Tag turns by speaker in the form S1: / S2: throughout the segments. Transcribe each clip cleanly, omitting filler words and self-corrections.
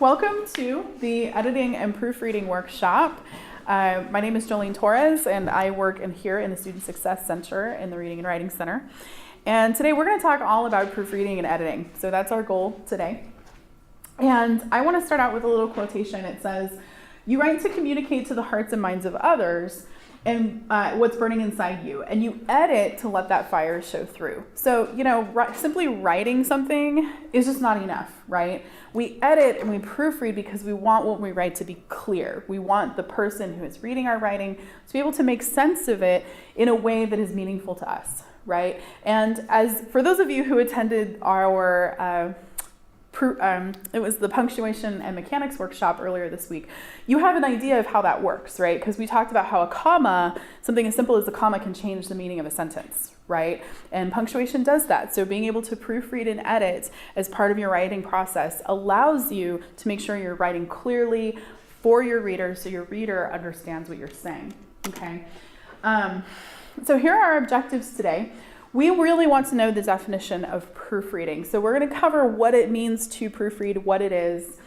S1: Welcome to the Editing and Proofreading Workshop. My name is Jolene Torres, and I work here in the Student Success Center in the Reading and Writing Center. And today we're going to talk all about proofreading and editing. So that's our goal today. And I want to start out with a little quotation. It says, "You write to communicate to the hearts and minds of others and what's burning inside you, and you edit to let that fire show through." So, simply writing something is just not enough, right? We edit and we proofread because we want what we write to be clear. We want the person who is reading our writing to be able to make sense of it in a way that is meaningful to us, right? And as for those of you who attended our it was the punctuation and mechanics workshop earlier this week, you have an idea of how that works, right? Because we talked about how a comma, something as simple as a comma, can change the meaning of a sentence, right? And punctuation does that. So being able to proofread and edit as part of your writing process allows you to make sure you're writing clearly for your reader so your reader understands what you're saying, okay? So here are our objectives today. We really want to know the definition of proofreading. So we're going to cover what it means to proofread, what it is.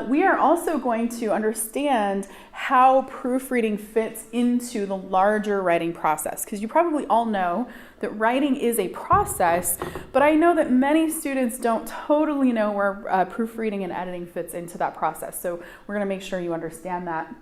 S1: We are also going to understand how proofreading fits into the larger writing process, because you probably all know that writing is a process, but I know that many students don't totally know where proofreading and editing fits into that process. So we're going to make sure you understand that.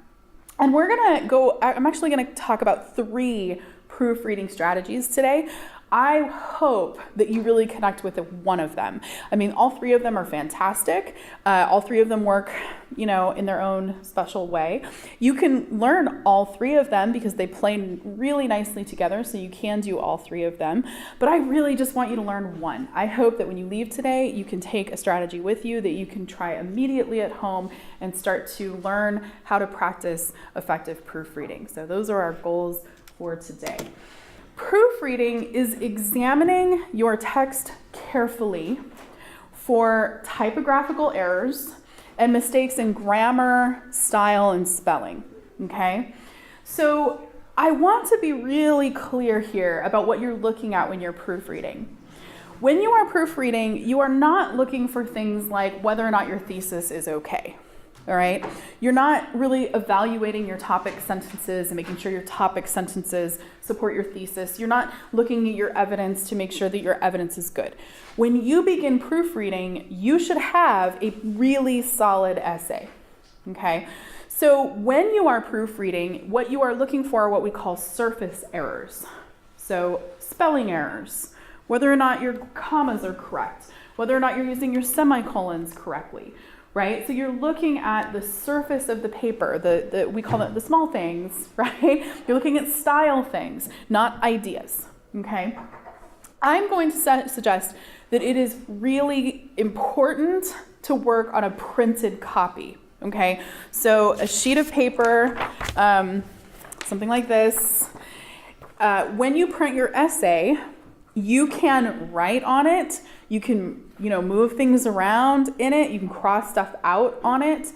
S1: And I'm actually going to talk about 3 proofreading strategies today. I hope that you really connect with one of them. I mean, all 3 of them are fantastic. All 3 of them work, in their own special way. You can learn all 3 of them because they play really nicely together, so you can do all 3 of them. But I really just want you to learn one. I hope that when you leave today, you can take a strategy with you that you can try immediately at home and start to learn how to practice effective proofreading. So those are our goals for today. Proofreading is examining your text carefully for typographical errors and mistakes in grammar, style, and spelling, okay? So I want to be really clear here about what you're looking at when you're proofreading. When you are proofreading, you are not looking for things like whether or not your thesis is okay. All right, you're not really evaluating your topic sentences and making sure your topic sentences support your thesis. You're not looking at your evidence to make sure that your evidence is good. When you begin proofreading, you should have a really solid essay, okay? So when you are proofreading, what you are looking for are what we call surface errors. So spelling errors, whether or not your commas are correct, whether or not you're using your semicolons correctly. Right? So you're looking at the surface of the paper, we call it the small things, right? You're looking at style things, not ideas, okay? I'm going to suggest that it is really important to work on a printed copy, okay? So a sheet of paper, something like this. When you print your essay, you can write on it. You can, move things around in it. You can cross stuff out on it.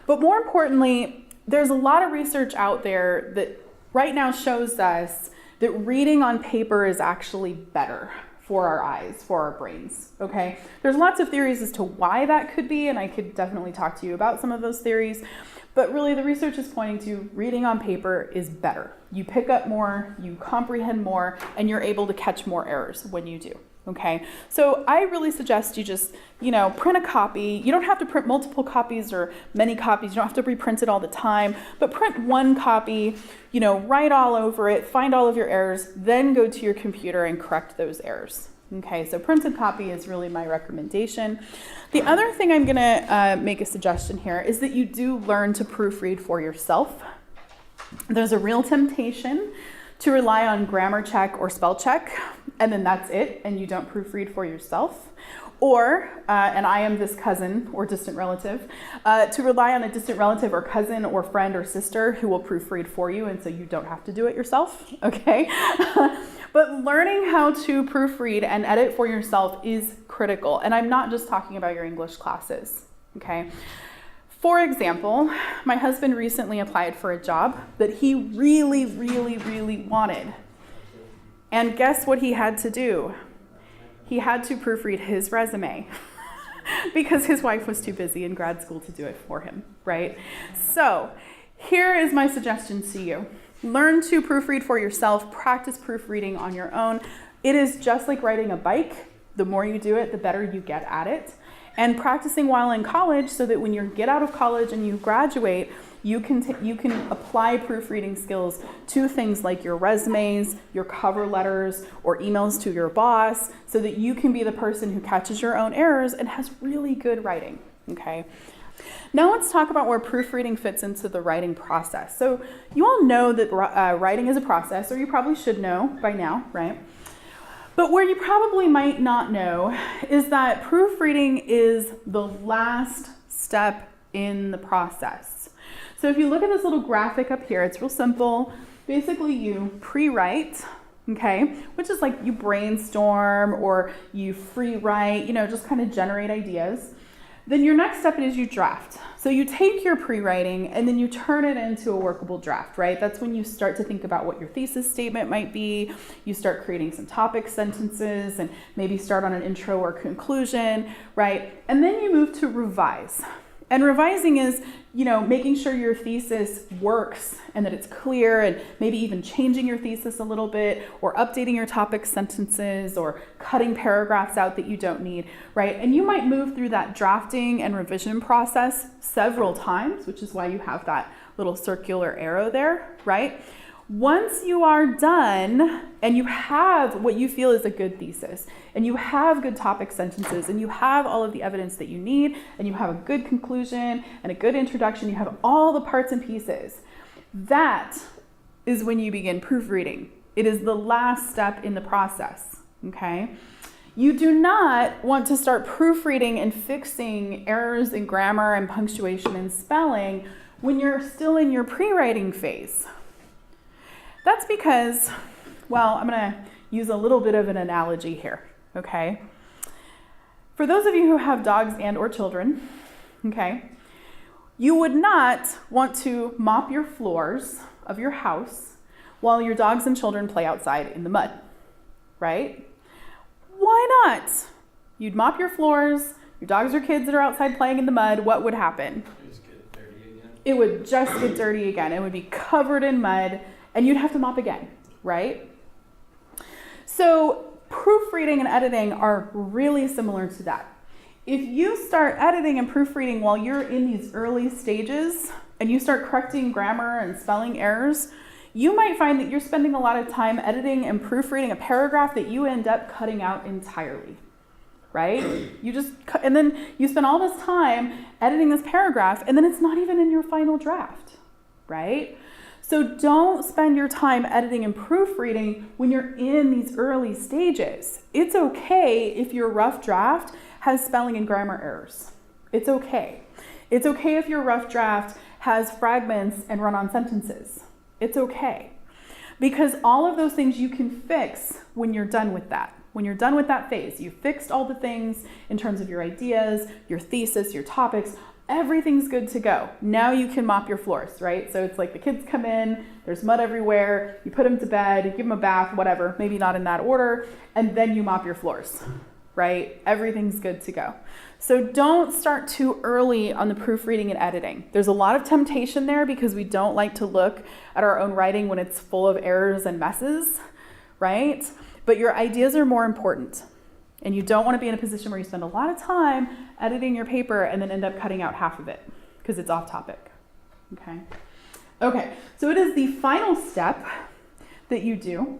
S1: But more importantly, there's a lot of research out there that right now shows us that reading on paper is actually better for our eyes, for our brains, okay? There's lots of theories as to why that could be, and I could definitely talk to you about some of those theories. But really, the research is pointing to reading on paper is better. You pick up more, you comprehend more, and you're able to catch more errors when you do. Okay, so I really suggest you just, print a copy. You don't have to print multiple copies or many copies. You don't have to reprint it all the time, but print one copy, write all over it, find all of your errors, then go to your computer and correct those errors. Okay, so printed copy is really my recommendation. The other thing I'm gonna make a suggestion here is that you do learn to proofread for yourself. There's a real temptation to rely on grammar check or spell check, and then that's it, and you don't proofread for yourself. Or, and I am this cousin or distant relative, to rely on a distant relative or cousin or friend or sister who will proofread for you, and so you don't have to do it yourself, okay? But learning how to proofread and edit for yourself is critical, and I'm not just talking about your English classes, okay? For example, my husband recently applied for a job that he really, really, really wanted. And guess what he had to do? He had to proofread his resume. because his wife was too busy in grad school to do it for him, right? So here is my suggestion to you. Learn to proofread for yourself, practice proofreading on your own. It is just like riding a bike. The more you do it, the better you get at it. And practicing while in college so that when you get out of college and you graduate, you can apply proofreading skills to things like your resumes, your cover letters, or emails to your boss, so that you can be the person who catches your own errors and has really good writing, okay? Now let's talk about where proofreading fits into the writing process. So you all know that writing is a process, or you probably should know by now, right? But where you probably might not know is that proofreading is the last step in the process. So if you look at this little graphic up here, it's real simple. Basically, you pre-write, okay, which is like you brainstorm or you free write, just kind of generate ideas. Then your next step is you draft. So you take your pre-writing and then you turn it into a workable draft, right? That's when you start to think about what your thesis statement might be. You start creating some topic sentences and maybe start on an intro or conclusion, right? And then you move to revise. And revising is, making sure your thesis works and that it's clear, and maybe even changing your thesis a little bit, or updating your topic sentences, or cutting paragraphs out that you don't need, right? And you might move through that drafting and revision process several times, which is why you have that little circular arrow there, right? Once you are done and you have what you feel is a good thesis, and you have good topic sentences, and you have all of the evidence that you need, and you have a good conclusion and a good introduction, you have all the parts and pieces, that is when you begin proofreading. It is the last step in the process, okay? You do not want to start proofreading and fixing errors in grammar and punctuation and spelling when you're still in your pre-writing phase. That's because, I'm going to use a little bit of an analogy here, okay? For those of you who have dogs and or children, okay, you would not want to mop your floors of your house while your dogs and children play outside in the mud, right? Why not? You'd mop your floors, your dogs or kids that are outside playing in the mud, what would happen? It would just get dirty again. It would be covered in mud, and you'd have to mop again, right? So proofreading and editing are really similar to that. If you start editing and proofreading while you're in these early stages, and you start correcting grammar and spelling errors, you might find that you're spending a lot of time editing and proofreading a paragraph that you end up cutting out entirely, right? And then you spend all this time editing this paragraph, and then it's not even in your final draft, right? So don't spend your time editing and proofreading when you're in these early stages. It's okay if your rough draft has spelling and grammar errors. It's okay. It's okay if your rough draft has fragments and run-on sentences. It's okay. Because all of those things you can fix when you're done with that. When you're done with that phase, you fixed all the things in terms of your ideas, your thesis, your topics. Everything's good to go. Now you can mop your floors, right? So it's like the kids come in, there's mud everywhere, you put them to bed, you give them a bath, whatever, maybe not in that order, and then you mop your floors, right? Everything's good to go. So don't start too early on the proofreading and editing. There's a lot of temptation there because we don't like to look at our own writing when it's full of errors and messes, right? But your ideas are more important. And you don't want to be in a position where you spend a lot of time editing your paper and then end up cutting out half of it because it's off topic, okay? Okay, so it is the final step that you do.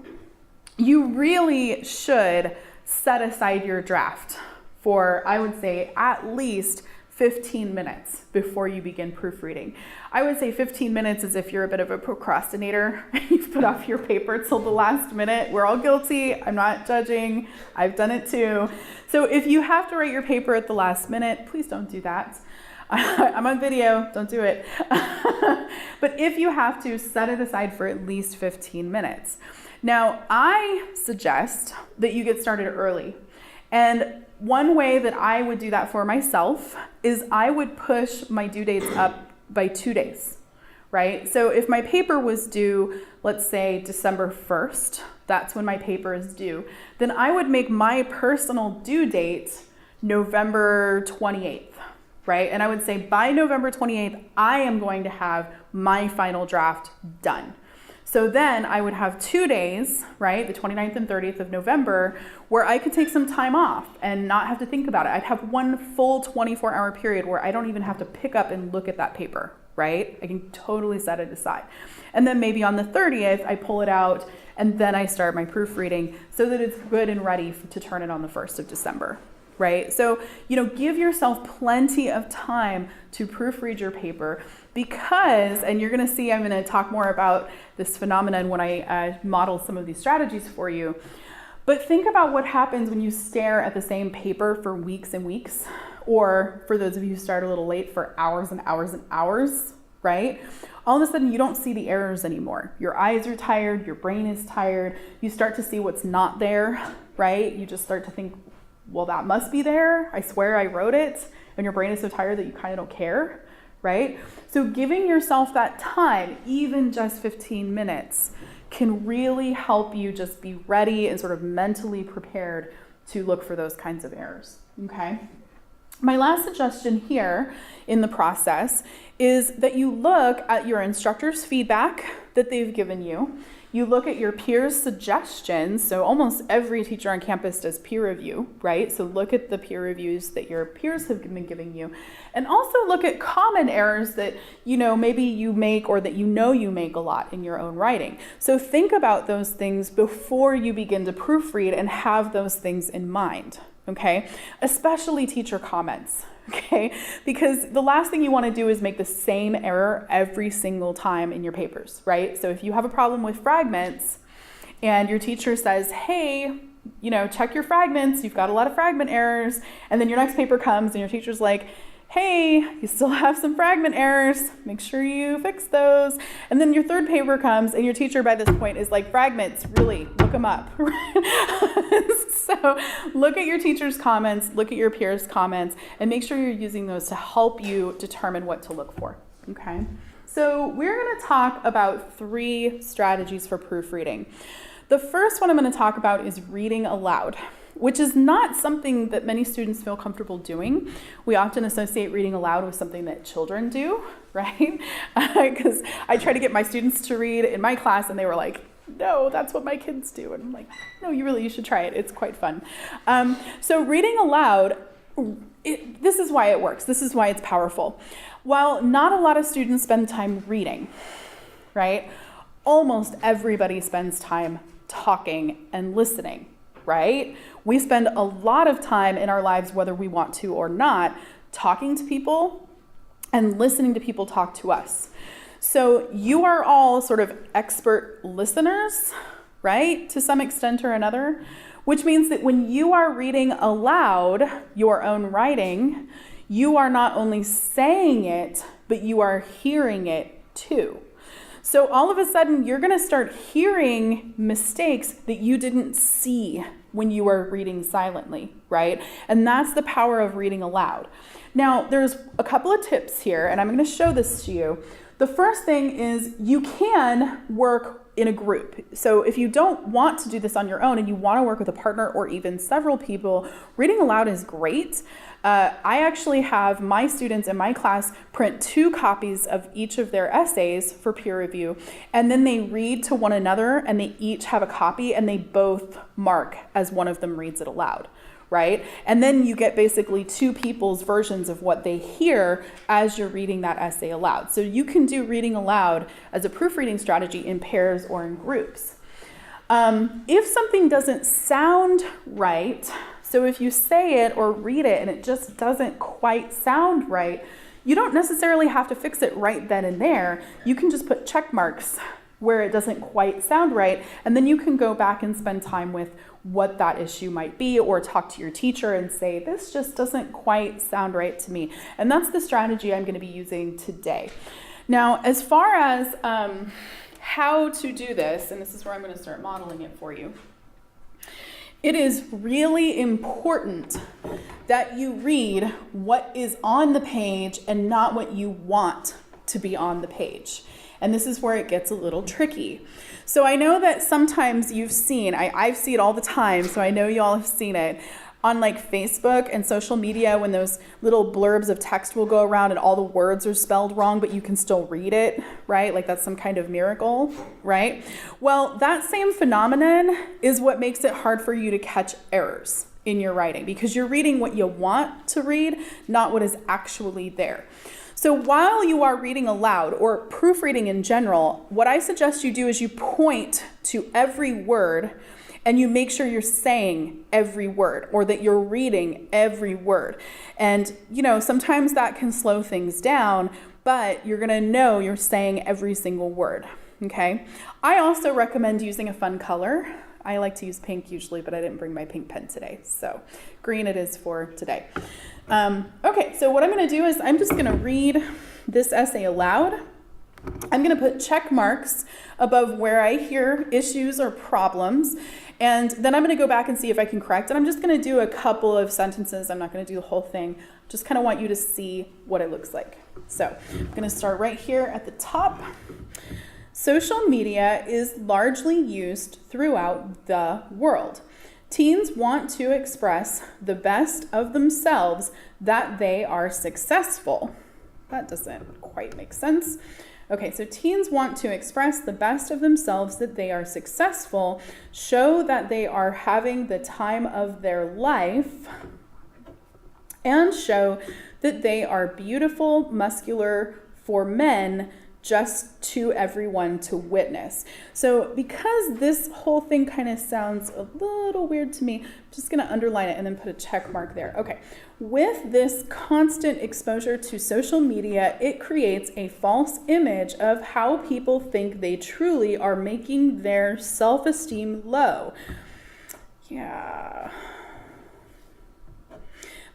S1: You really should set aside your draft for, I would say, at least 15 minutes before you begin proofreading. I would say 15 minutes is if you're a bit of a procrastinator and you've put off your paper till the last minute. We're all guilty. I'm not judging. I've done it too. So if you have to write your paper at the last minute, please don't do that. I'm on video, don't do it. But if you have to, set it aside for at least 15 minutes. Now, I suggest that you get started early. And one way that I would do that for myself is I would push my due dates up by 2 days, right? So if my paper was due, let's say December 1st, that's when my paper is due, then I would make my personal due date November 28th, right? And I would say by November 28th, I am going to have my final draft done. So then I would have 2 days, right, the 29th and 30th of November, where I could take some time off and not have to think about it. I'd have one full 24-hour period where I don't even have to pick up and look at that paper, right? I can totally set it aside. And then maybe on the 30th, I pull it out and then I start my proofreading so that it's good and ready to turn it on the 1st of December. Right? So, give yourself plenty of time to proofread your paper because, and you're going to see, I'm going to talk more about this phenomenon when I model some of these strategies for you. But think about what happens when you stare at the same paper for weeks and weeks, or for those of you who start a little late, for hours and hours and hours, right? All of a sudden, you don't see the errors anymore. Your eyes are tired, your brain is tired, you start to see what's not there, right? You just start to think, well, that must be there. I swear I wrote it. And your brain is so tired that you kind of don't care, right? So giving yourself that time, even just 15 minutes, can really help you just be ready and sort of mentally prepared to look for those kinds of errors, okay? My last suggestion here in the process is that you look at your instructor's feedback that they've given you. You look at your peers' suggestions. So almost every teacher on campus does peer review, right? So look at the peer reviews that your peers have been giving you. And also look at common errors that, maybe you make or that you make a lot in your own writing. So think about those things before you begin to proofread and have those things in mind, okay? Especially teacher comments. Okay, because the last thing you want to do is make the same error every single time in your papers, right? So if you have a problem with fragments and your teacher says, hey, check your fragments, you've got a lot of fragment errors, and then your next paper comes and your teacher's like, hey, you still have some fragment errors, make sure you fix those. And then your third paper comes and your teacher by this point is like, fragments, really, look them up. So look at your teacher's comments, look at your peers' comments, and make sure you're using those to help you determine what to look for, okay? So we're gonna talk about 3 strategies for proofreading. The first one I'm gonna talk about is reading aloud, which is not something that many students feel comfortable doing. We often associate reading aloud with something that children do, right? Because I try to get my students to read in my class and they were like, no, that's what my kids do. And I'm like, no, you should try it. It's quite fun. So reading aloud, this is why it works. This is why it's powerful. While not a lot of students spend time reading, right? Almost everybody spends time talking and listening, right? We spend a lot of time in our lives, whether we want to or not, talking to people and listening to people talk to us. So you are all sort of expert listeners, right? To some extent or another, which means that when you are reading aloud your own writing, you are not only saying it, but you are hearing it too. So all of a sudden, you're going to start hearing mistakes that you didn't see when you were reading silently, right? And that's the power of reading aloud. Now, there's a couple of tips here, and I'm going to show this to you. The first thing is you can work in a group. So if you don't want to do this on your own and you want to work with a partner or even several people, reading aloud is great. I actually have my students in my class print 2 copies of each of their essays for peer review, and then they read to one another and they each have a copy and they both mark as one of them reads it aloud, right? And then you get basically 2 people's versions of what they hear as you're reading that essay aloud. So you can do reading aloud as a proofreading strategy in pairs or in groups. If something doesn't sound right, so if you say it or read it and it just doesn't quite sound right, you don't necessarily have to fix it right then and there. You can just put check marks where it doesn't quite sound right, and then you can go back and spend time with what that issue might be, or talk to your teacher and say, this just doesn't quite sound right to me. And that's the strategy I'm going to be using today. Now, as far as how to do this, and this is where I'm going to start modeling it for you, it is really important that you read what is on the page and not what you want to be on the page. And this is where it gets a little tricky. So I know that sometimes you've seen, I see it all the time, so I know you all have seen it. on like Facebook and social media when those little blurbs of text will go around and all the words are spelled wrong, but you can still read it, right? Like that's some kind of miracle, right? Well, that same phenomenon is what makes it hard for you to catch errors in your writing, because you're reading what you want to read, not what is actually there. So while you are reading aloud or proofreading in general, what I suggest you do is you point to every word and you make sure you're saying every word, or that you're reading every word. And sometimes that can slow things down, but you're gonna know you're saying every single word, okay? I also recommend using a fun color. I like to use pink usually, but I didn't bring my pink pen today, so green it is for today. Okay, so what I'm gonna do is I'm just gonna read this essay aloud. I'm gonna put check marks above where I hear issues or problems, and then I'm gonna go back and see if I can correct it. I'm just gonna do a couple of sentences. I'm not gonna do the whole thing. Just kind of want you to see what it looks like. So I'm gonna start right here at the top. Social media is largely used throughout the world. Teens want to express the best of themselves that they are successful. That doesn't quite make sense. Okay, so teens want to express the best of themselves that they are successful, show that they are having the time of their life, and show that they are beautiful, muscular for men, just to everyone to witness. So because this whole thing kind of sounds a little weird to me, I'm just gonna underline it and then put a check mark there. Okay, with this constant exposure to social media, it creates a false image of how people think they truly are, making their self-esteem low. Yeah.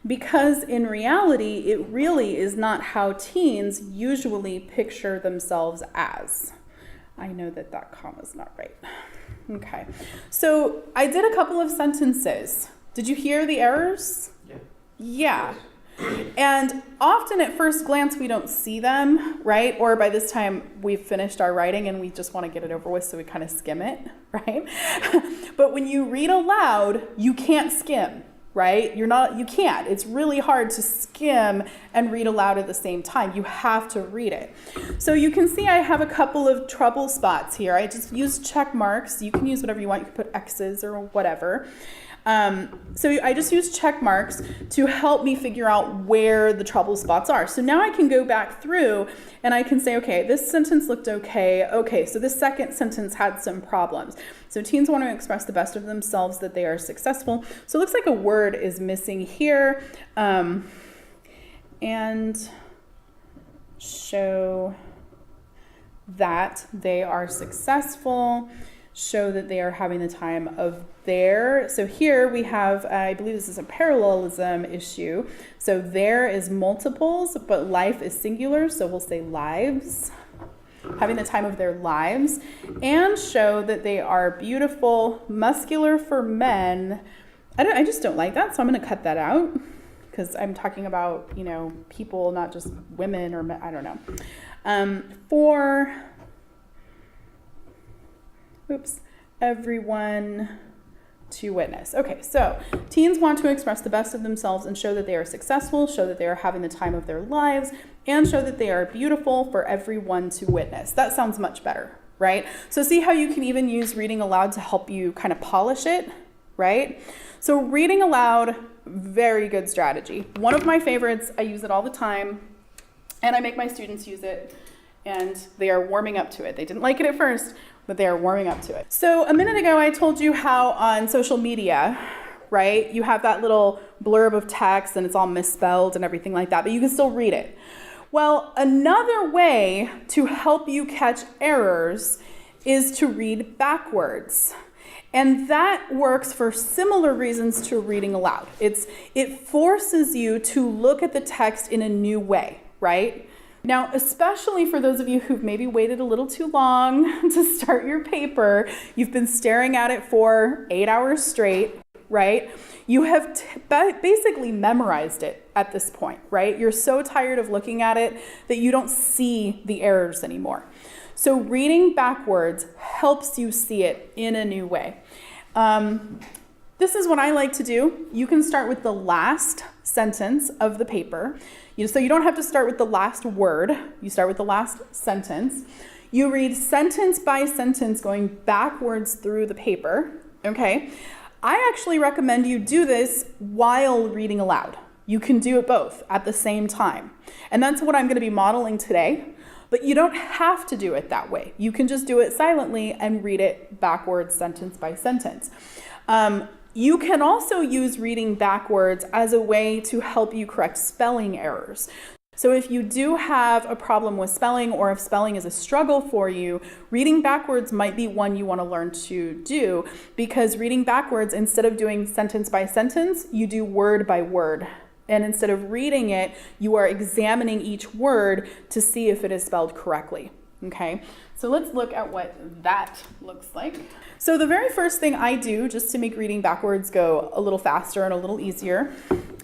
S1: Because in reality, it really is not how teens usually picture themselves as. I know that comma's not right. Okay, so I did a couple of sentences. Did you hear the errors? Yeah. And often at first glance, we don't see them, right? Or by this time, we've finished our writing and we just want to get it over with, so we kind of skim it, right? But when you read aloud, you can't skim. Right? You can't. It's really hard to skim and read aloud at the same time. You have to read it. So you can see I have a couple of trouble spots here. I just used check marks. You can use whatever you want. You can put X's or whatever. So I just used check marks to help me figure out where the trouble spots are. So now I can go back through and I can say, okay, this sentence looked okay. Okay, so this second sentence had some problems. So teens want to express the best of themselves that they are successful. So it looks like a word is missing here. And show that they are successful. Show that they are having the time of their. So here we have, I believe this is a parallelism issue. So there is multiples, but life is singular. So we'll say lives, having the time of their lives, and show that they are beautiful, muscular for men. I just don't like that. So I'm going to cut that out because I'm talking about, people, not just women or men. I don't know. For everyone to witness. Okay, so teens want to express the best of themselves and show that they are successful, show that they are having the time of their lives, and show that they are beautiful for everyone to witness. That sounds much better, right? So see how you can even use reading aloud to help you kind of polish it, right? So reading aloud, very good strategy. One of my favorites, I use it all the time, and I make my students use it, and they are warming up to it. They didn't like it at first, but they are warming up to it. So a minute ago, I told you how on social media, right, you have that little blurb of text and it's all misspelled and everything like that, but you can still read it. Well, another way to help you catch errors is to read backwards. And that works for similar reasons to reading aloud. It forces you to look at the text in a new way, right? Now, especially for those of you who've maybe waited a little too long to start your paper, you've been staring at it for 8 hours straight, right? You have basically memorized it at this point, right? You're so tired of looking at it that you don't see the errors anymore. So reading backwards helps you see it in a new way. this is what I like to do. You can start with the last sentence of the paper. So you don't have to start with the last word. You start with the last sentence. You read sentence by sentence going backwards through the paper, okay? I actually recommend you do this while reading aloud. You can do it both at the same time. And that's what I'm going to be modeling today. But you don't have to do it that way. You can just do it silently and read it backwards, sentence by sentence. You can also use reading backwards as a way to help you correct spelling errors. So if you do have a problem with spelling, or if spelling is a struggle for you, reading backwards might be one you want to learn to do, because reading backwards, instead of doing sentence by sentence, you do word by word. And instead of reading it, you are examining each word to see if it is spelled correctly. Okay, so let's look at what that looks like. So the very first thing I do, just to make reading backwards go a little faster and a little easier,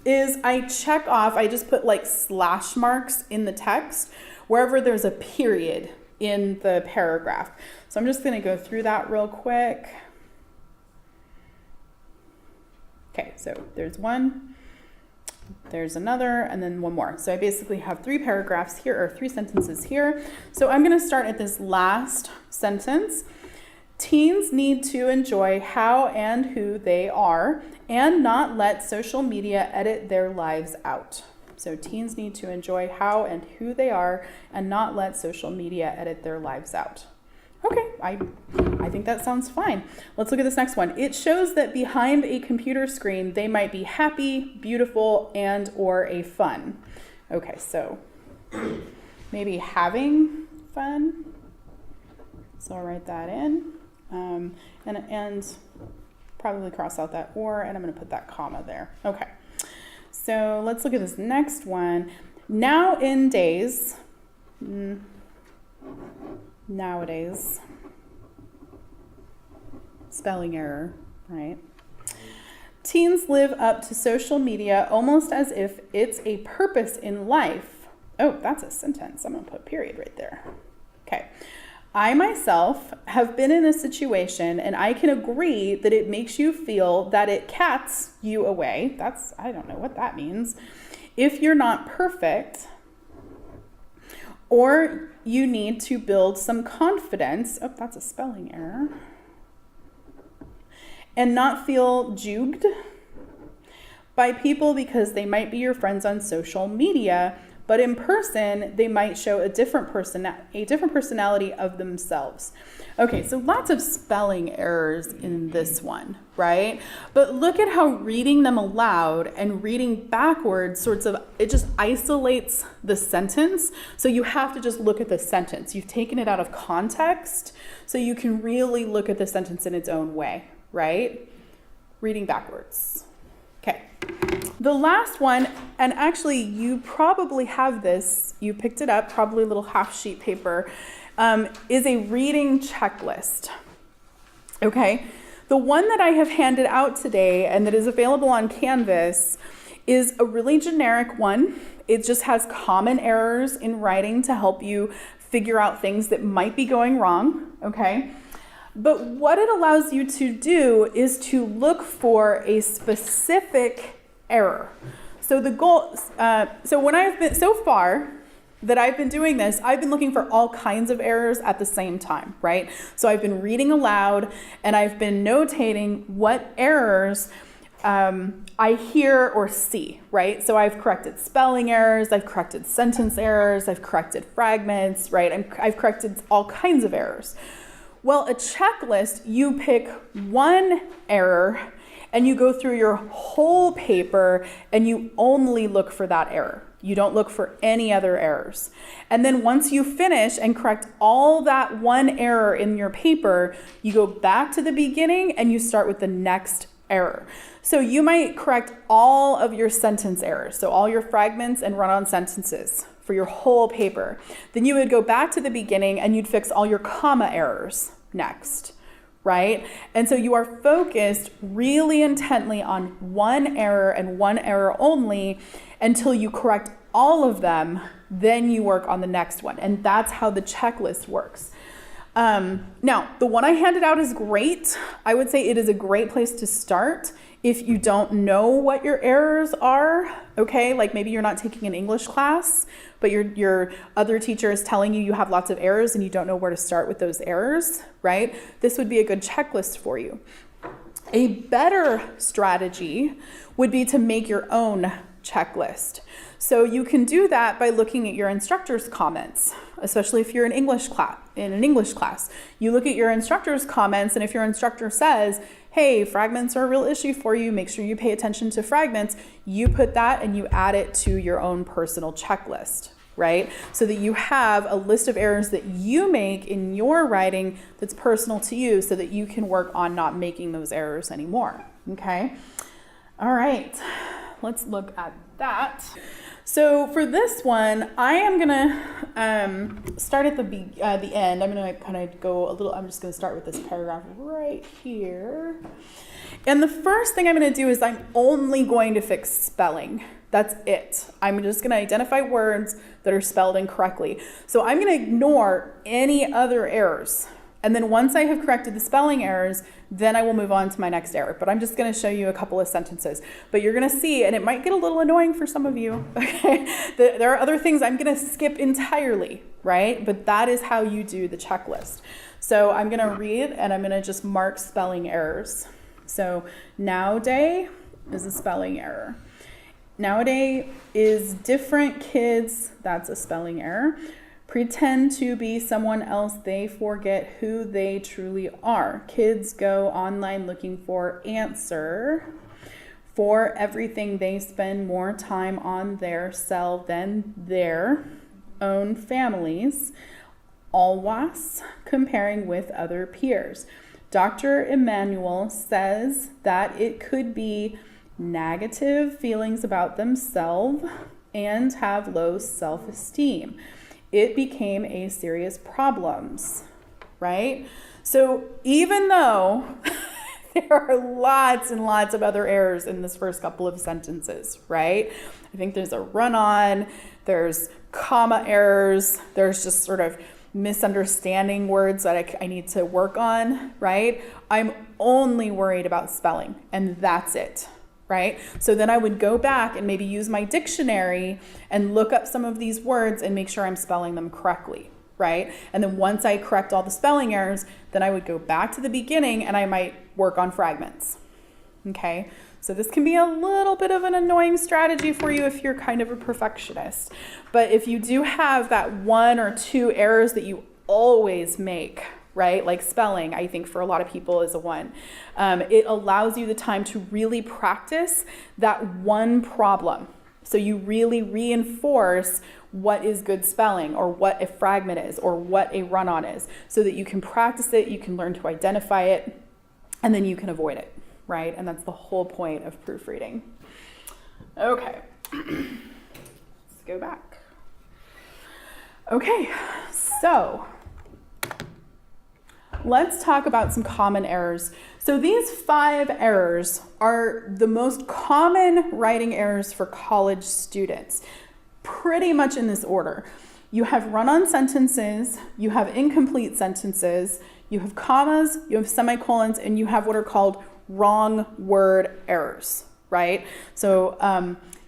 S1: is I check off, I just put like slash marks in the text wherever there's a period in the paragraph. So I'm just going to go through that real quick. Okay, so there's one, there's another, and then one more. So I basically have 3 paragraphs here, or 3 sentences here. So I'm going to start at this last sentence. Teens need to enjoy how and who they are and not let social media edit their lives out. So teens need to enjoy how and who they are and not let social media edit their lives out. Okay, I think that sounds fine. Let's look at this next one. It shows that behind a computer screen, they might be happy, beautiful, and or a fun. Okay, so maybe having fun. So I'll write that in. And probably cross out that or, and I'm going to put that comma there. Okay, so let's look at this next one. Nowadays, spelling error, right? Teens live up to social media almost as if it's a purpose in life. Oh, that's a sentence. I'm going to put period right there. Okay. I myself have been in a situation, and I can agree that it makes you feel that it cats you away. I don't know what that means. If you're not perfect, or you need to build some confidence. Oh, that's a spelling error. And not feel juked by people because they might be your friends on social media, but in person, they might show a different personality of themselves. Okay, so lots of spelling errors in this one, right? But look at how reading them aloud and reading backwards it just isolates the sentence. So you have to just look at the sentence. You've taken it out of context, so you can really look at the sentence in its own way, right? Reading backwards. Okay. The last one, and actually you probably have this, you picked it up, probably a little half sheet paper, is a reading checklist. Okay, the one that I have handed out today and that is available on Canvas is a really generic one. It just has common errors in writing to help you figure out things that might be going wrong, okay? But what it allows you to do is to look for a specific error. So the goal, so far that I've been doing this, I've been looking for all kinds of errors at the same time, right? So I've been reading aloud and I've been notating what errors I hear or see, right? So I've corrected spelling errors, I've corrected sentence errors, I've corrected fragments, right? I've corrected all kinds of errors. Well, a checklist, you pick one error and you go through your whole paper and you only look for that error. You don't look for any other errors. And then once you finish and correct all that one error in your paper, you go back to the beginning and you start with the next error. So you might correct all of your sentence errors, so all your fragments and run-on sentences for your whole paper. Then you would go back to the beginning and you'd fix all your comma errors next, right? And so you are focused really intently on one error and one error only until you correct all of them, then you work on the next one. And that's how the checklist works. Now, the one I handed out is great. I would say it is a great place to start If you don't know what your errors are, okay, like maybe you're not taking an English class, but your other teacher is telling you have lots of errors and you don't know where to start with those errors, right? This would be a good checklist for you. A better strategy would be to make your own checklist. So you can do that by looking at your instructor's comments, especially if you're in an English class. You look at your instructor's comments, and if your instructor says, hey, fragments are a real issue for you, make sure you pay attention to fragments, you put that and you add it to your own personal checklist, right? So that you have a list of errors that you make in your writing that's personal to you, so that you can work on not making those errors anymore, okay? All right, let's look at that. So for this one, I am gonna start at the end. I'm gonna kind of go a little, I'm just gonna start with this paragraph right here. And the first thing I'm gonna do is I'm only going to fix spelling. That's it. I'm just gonna identify words that are spelled incorrectly. So I'm gonna ignore any other errors. And then once I have corrected the spelling errors, then I will move on to my next error. But I'm just going to show you a couple of sentences. But you're going to see, and it might get a little annoying for some of you, okay? There are other things I'm going to skip entirely, right? But that is how you do the checklist. So I'm going to read, and I'm going to just mark spelling errors. So nowadays is a spelling error. Nowadays is different kids. That's a spelling error. Pretend to be someone else, they forget who they truly are. Kids go online looking for answer. For everything, they spend more time on their self than their own families. Always comparing with other peers. Dr. Emmanuel says that it could be negative feelings about themselves and have low self-esteem. It became a serious problem, right? So even though there are lots and lots of other errors in this first couple of sentences, right? I think there's a run-on, there's comma errors, there's just sort of misunderstanding words that I need to work on, right? I'm only worried about spelling, and that's it. Right? So then I would go back and maybe use my dictionary and look up some of these words and make sure I'm spelling them correctly, right? And then once I correct all the spelling errors, then I would go back to the beginning and I might work on fragments, okay? So this can be a little bit of an annoying strategy for you if you're kind of a perfectionist. But if you do have that one or two errors that you always make, right? Like spelling, I think for a lot of people is a one. It allows you the time to really practice that one problem. So you really reinforce what is good spelling or what a fragment is or what a run-on is so that you can practice it, you can learn to identify it, and then you can avoid it, right? And that's the whole point of proofreading. Okay, let's go back. Okay, so let's talk about some common errors. So these 5 errors are the most common writing errors for college students, pretty much in this order. You have run-on sentences, you have incomplete sentences, you have commas, you have semicolons, and you have what are called wrong word errors, right? So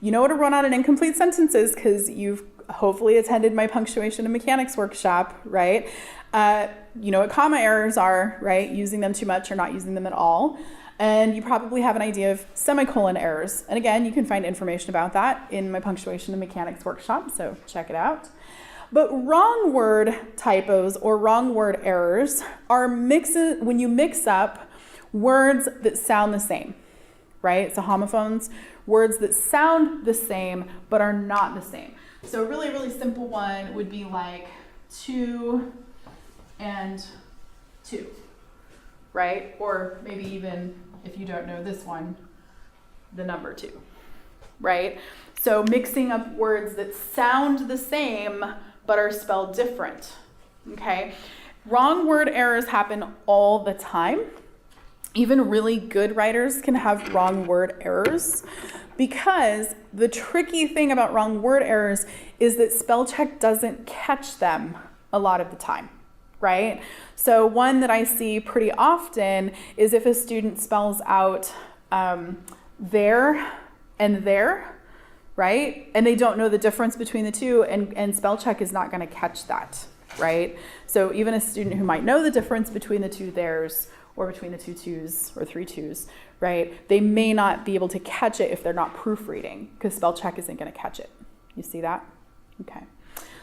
S1: you know what a run-on and incomplete sentence is because you've hopefully attended my punctuation and mechanics workshop, right? You know what comma errors are, right? Using them too much or not using them at all. And you probably have an idea of semicolon errors. And again, you can find information about that in my punctuation and mechanics workshop, so check it out. But wrong word typos or wrong word errors are when you mix up words that sound the same, right? So homophones, words that sound the same but are not the same. So a really, really simple one would be like 2 and 2, right? Or maybe even, if you don't know this one, the number 2, right? So mixing up words that sound the same but are spelled different, okay? Wrong word errors happen all the time. Even really good writers can have wrong word errors because the tricky thing about wrong word errors is that spell check doesn't catch them a lot of the time, right? So one that I see pretty often is if a student spells out there and there, right? And they don't know the difference between the two, and spell check is not going to catch that, right? So even a student who might know the difference between the two theirs or between the two twos or three twos, right? They may not be able to catch it if they're not proofreading, because spell check isn't going to catch it. You see that? Okay.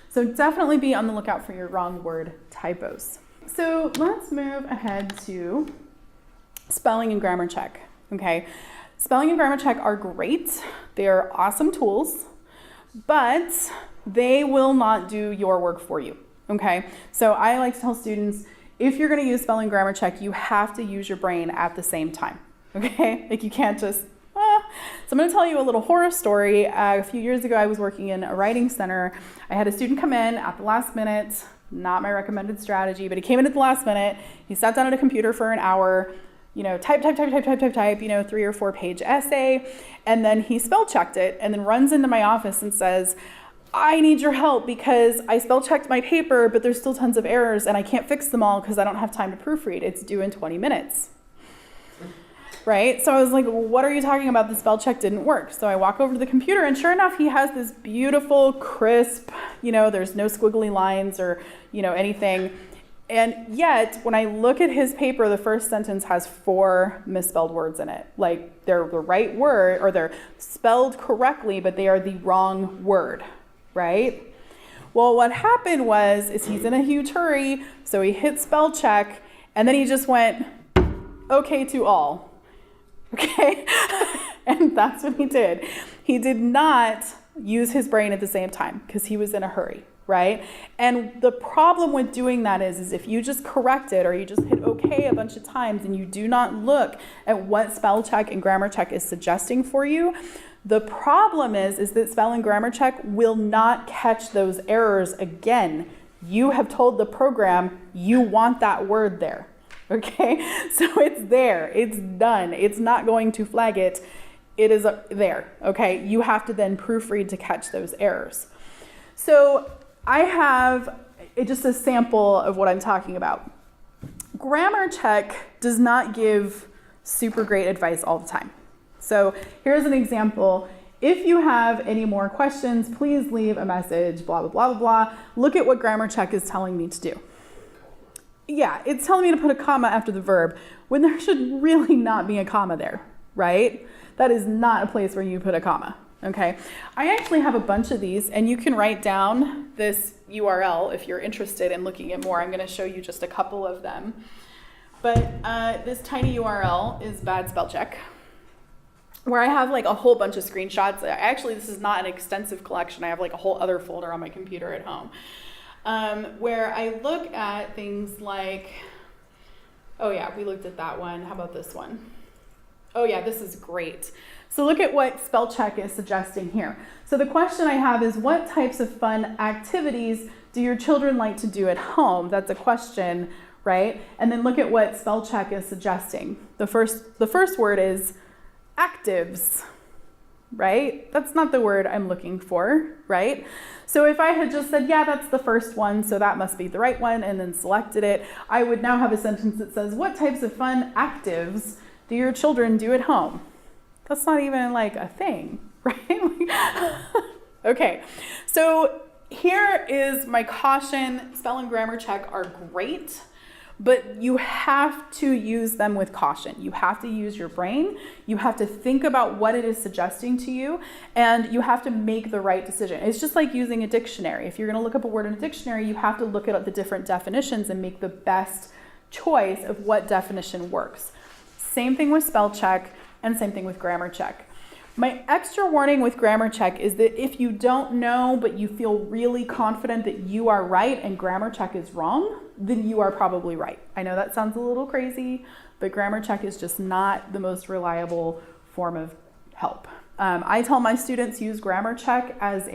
S1: So definitely be on the lookout for your wrong word typos. So let's move ahead to spelling and grammar check, okay? Spelling and grammar check are great. They are awesome tools, but they will not do your work for you, okay? So I like to tell students, if you're gonna use spelling and grammar check, you have to use your brain at the same time, okay? Like you can't just, So I'm gonna tell you a little horror story. A few years ago, I was working in a writing center. I had a student come in at the last minute, not my recommended strategy, but he came in at the last minute. He sat down at a computer for an hour, type, 3 or 4 page essay, and then he spell checked it and then runs into my office and says, I need your help because I spell checked my paper, but there's still tons of errors and I can't fix them all because I don't have time to proofread. It's due in 20 minutes. Right? So I was like, what are you talking about? The spell check didn't work. So I walk over to the computer and sure enough, he has this beautiful, crisp, there's no squiggly lines or, anything. And yet, when I look at his paper, the first sentence has 4 misspelled words in it. Like they're the right word or they're spelled correctly, but they are the wrong word, right? Well, what happened is he's in a huge hurry. So he hit spell check and then he just went, okay to all. Okay, and that's what he did. He did not use his brain at the same time because he was in a hurry, right? And the problem with doing that is if you just correct it or you just hit okay a bunch of times and you do not look at what spell check and grammar check is suggesting for you, the problem is that spell and grammar check will not catch those errors again. You have told the program you want that word there. Okay, so it's there, it's done, it's not going to flag it, it is there, okay? You have to then proofread to catch those errors. So I have just a sample of what I'm talking about. Grammar check does not give super great advice all the time. So here's an example. If you have any more questions, please leave a message, blah, blah, blah, blah, blah. Look at what grammar check is telling me to do. Yeah, it's telling me to put a comma after the verb when there should really not be a comma there, right? That is not a place where you put a comma, okay? I actually have a bunch of these and you can write down this URL if you're interested in looking at more. I'm gonna show you just a couple of them. But this tiny URL is bad spell check, where I have like a whole bunch of screenshots. Actually, this is not an extensive collection. I have like a whole other folder on my computer at home. Where I look at things like, oh yeah, we looked at that one. How about this one? Oh yeah, this is great. So look at what spell check is suggesting here. So the question I have is, what types of fun activities do your children like to do at home? That's a question, right? And then look at what spell check is suggesting. The first word is actives, right? That's not the word I'm looking for, right? So if I had just said, yeah, that's the first one, so that must be the right one, and then selected it, I would now have a sentence that says, what types of fun actives do your children do at home? That's not even like a thing, right? Okay, so here is my caution. Spell and grammar check are great, but you have to use them with caution. You have to use your brain. You have to think about what it is suggesting to you, and you have to make the right decision. It's just like using a dictionary. If you're gonna look up a word in a dictionary, you have to look at the different definitions and make the best choice of what definition works. Same thing with spell check and same thing with grammar check. My extra warning with grammar check is that if you don't know, but you feel really confident that you are right and grammar check is wrong, then you are probably right. I know that sounds a little crazy, but grammar check is just not the most reliable form of help. I tell my students use grammar check as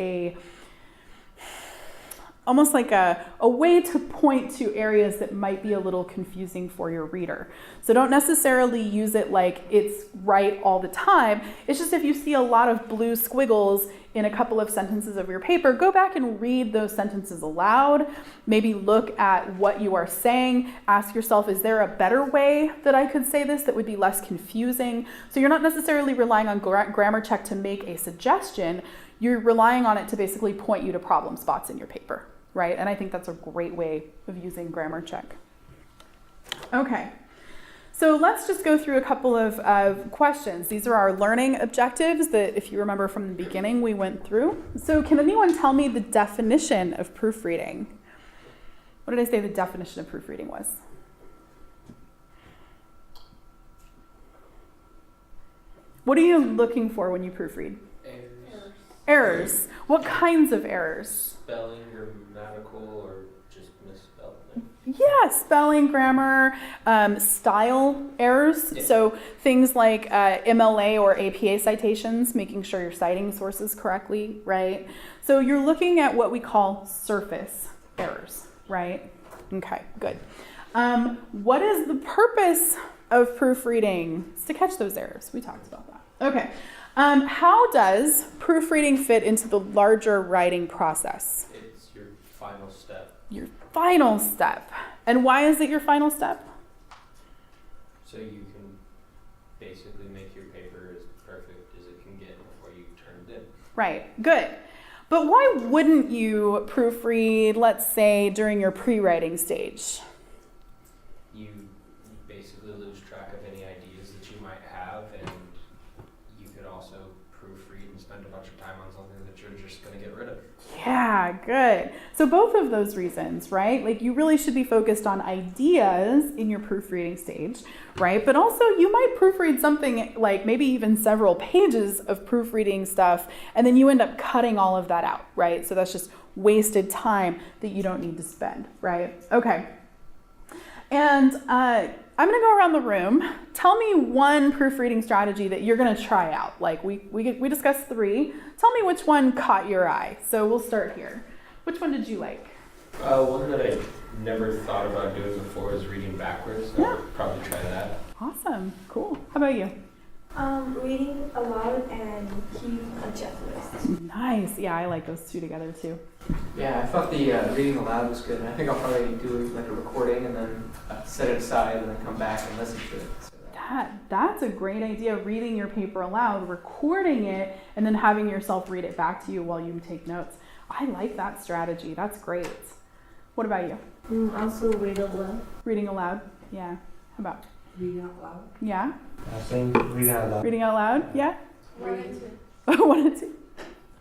S1: almost like a way to point to areas that might be a little confusing for your reader. So don't necessarily use it like it's right all the time. It's just if you see a lot of blue squiggles in a couple of sentences of your paper, go back and read those sentences aloud. Maybe look at what you are saying. Ask yourself, is there a better way that I could say this that would be less confusing? So you're not necessarily relying on grammar check to make a suggestion. You're relying on it to basically point you to problem spots in your paper, right? And I think that's a great way of using grammar check. Okay. So let's just go through a couple of questions. These are our learning objectives that, if you remember from the beginning, we went through. So can anyone tell me the definition of proofreading? What did I say the definition of proofreading was? What are you looking for when you proofread?
S2: Errors.
S1: Errors. What kinds of errors?
S2: Spelling, grammatical, or just misspelled things.
S1: Yeah, spelling, grammar, style errors.
S2: Yeah.
S1: So things like MLA or APA citations, making sure you're citing sources correctly, right? So you're looking at what we call surface errors, right? Okay, good. What is the purpose of proofreading? It's to catch those errors. We talked about that. Okay. How does proofreading fit into the larger writing process?
S2: It's your final step.
S1: Your final step. And why is it your final step?
S2: So you can basically make your paper as perfect as it can get before you turn it in.
S1: Right, good. But why wouldn't you proofread, let's say, during your pre-writing stage?
S2: You basically lose track of any ideas that you might have, and you could also proofread and spend a bunch of time on something that you're just going to get rid of.
S1: Yeah, good. So both of those reasons, right? Like you really should be focused on ideas in your proofreading stage, right? But also you might proofread something like maybe even several pages of proofreading stuff, and then you end up cutting all of that out, right? So that's just wasted time that you don't need to spend, right? Okay. And I'm going to go around the room. Tell me one proofreading strategy that you're going to try out. Like we discussed 3. Tell me which one caught your eye. So we'll start here. Which one did you like?
S2: One that I never thought about doing before is reading backwards. So
S1: Yeah.
S2: I'll probably try that.
S1: Awesome. Cool. How about you?
S3: Reading aloud and keep a checklist.
S1: Nice. Yeah, I like those 2 together too.
S4: Yeah, I thought the reading aloud was good, and I think I'll probably do like a recording and then set it aside and then come back and listen to it. So
S1: That's a great idea, reading your paper aloud, recording it, and then having yourself read it back to you while you take notes. I like that strategy. That's great. What about you?
S3: Also read aloud.
S1: Reading aloud? Yeah. How about?
S3: Reading out loud.
S1: Yeah?
S5: Saying reading out loud.
S1: Reading out loud? Yeah?
S3: 1 and
S1: 1 and 2.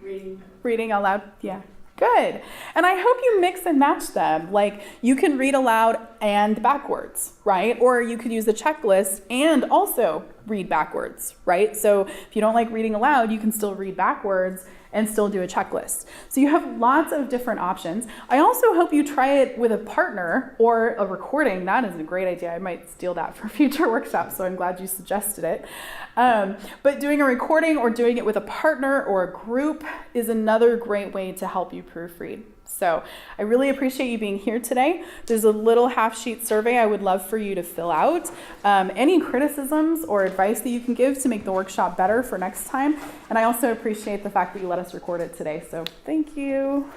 S3: 2.
S1: Reading out loud? Yeah. Good. And I hope you mix and match them. Like you can read aloud and backwards, right? Or you could use a checklist and also read backwards, right? So if you don't like reading aloud, you can still read backwards and still do a checklist. So you have lots of different options. I also hope you try it with a partner or a recording. That is a great idea. I might steal that for future workshops, so I'm glad you suggested it. But doing a recording or doing it with a partner or a group is another great way to help you proofread. So I really appreciate you being here today. There's a little half-sheet survey I would love for you to fill out. Any criticisms or advice that you can give to make the workshop better for next time. And I also appreciate the fact that you let us record it today. So thank you.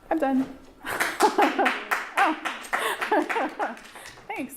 S1: I'm done. Oh. Thanks.